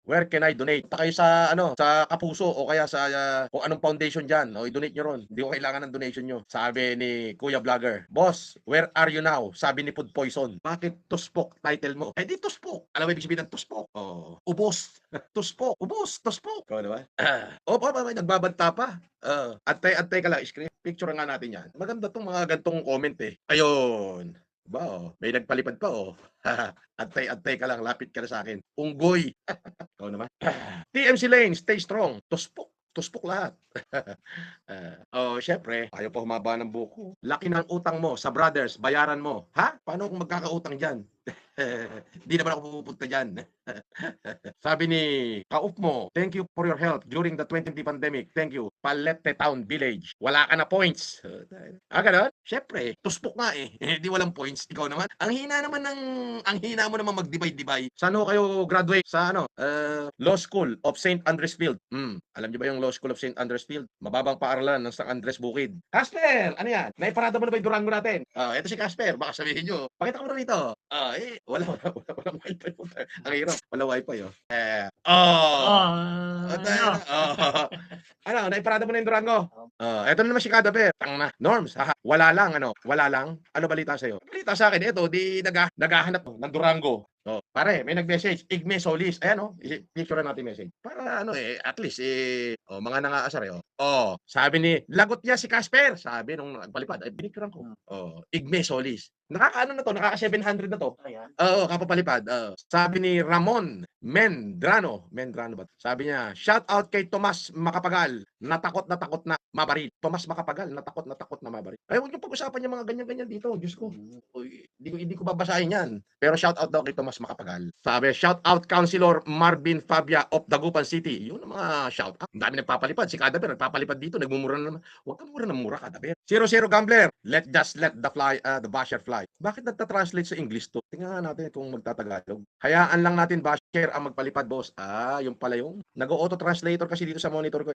Where can I donate? Punta kayo sa ano, sa Kapuso o kaya sa kung anong foundation diyan, o i-donate niyo ron. Hindi ko kailangan ng donation niyo. Sabi ni Kuya Vlogger, "Boss, where are you now?" Sabi ni Food Poison. Bakit tuspok title mo? Eh di tuspok. Alam mo ibig sabihin ng tuspok? Oh, ubos. Tuspok, ubos, tuspok. Ikaw naman. Opo, nagbabanta pa. Antay-antay ka lang, screen picture nga natin 'yan. Maganda 'tong mga ganitong comment eh. Ayun. Ba, oh, may nagpalipad pa, oh. Antay-antay ka lang, lapit ka na sa'kin. Unggoy. Ikaw naman. TMC Lane, stay strong. Tuspok, tuspok lahat. Oh, siyempre ayaw pa humaba ng buhok ko. Laki ng utang mo sa brothers, bayaran mo. Ha? Paano kung magkakautang diyan? Di naman ako pupunta diyan. Sabi ni Kaup mo, "Thank you for your help during the 2020 pandemic. Thank you. Palete Town Village. Wala ka na points." Gano'n? Siyempre, tuspok nga eh. Di walang points. Ikaw naman, ang hina mo naman mag-divide-divide. Saan ho kayo graduate? Sa ano? Law School of St. Andres Field. Alam niyo ba yung Law School of St. Andres Field? Mababang paaralan ng St. Andres Bukid. Casper, ano yan? Naiparada mo na ba yung Durango natin? Ito si Casper. Baka sabihin niyo, pakita ko na rito. Walang wifi po. Ang hirap. Walang wifi, oh. Ano? Ano, naiparada mo na yung Durango? Eto na naman si Cadaver. Tangina. Norms, wala lang, ano? Wala lang? Ano balita sa'yo? Balita sa akin, ito, di naghahanap ng Durango. Pare, may nag-message, Igme Solis. Ayan, picture natin message. Para ano at least mga nangaasar sabi ni lagot niya si Casper. Sabi nung nagpalipad, ay pinicturean ko. Igme Solis. Nakakaano na to, nakaka 700 na to. Ayan. Kapapalipad. Sabi ni Ramon Mendrano ba? Sabi niya, shout out kay Tomas Macapagal. Natakot na mabaril. Tomas Macapagal, natakot na mabaril. Ay, huwag niyo pag-usapan yung mga ganyan-ganyan dito. Diyos ko. Hindi ko babasahin yan. Pero shout out daw kay Tomas Macapagal. Sabi, shout out Councilor Marvin Fabia of Dagupan City. Yun ang mga shout out. Ang dami nagpapalipad. Si Cadaver nagpapalipad dito. Nagmumura na naman. Huwag kang mura ng mura, Cadaver. 00 Gambler. Let the basher fly. Bakit nagta-translate sa English to? Tingnan natin kung magtatagalog. Hayaan lang natin basher ang magpalipad, boss. Yung pala yung nag-auto-translator kasi dito sa monitor ko.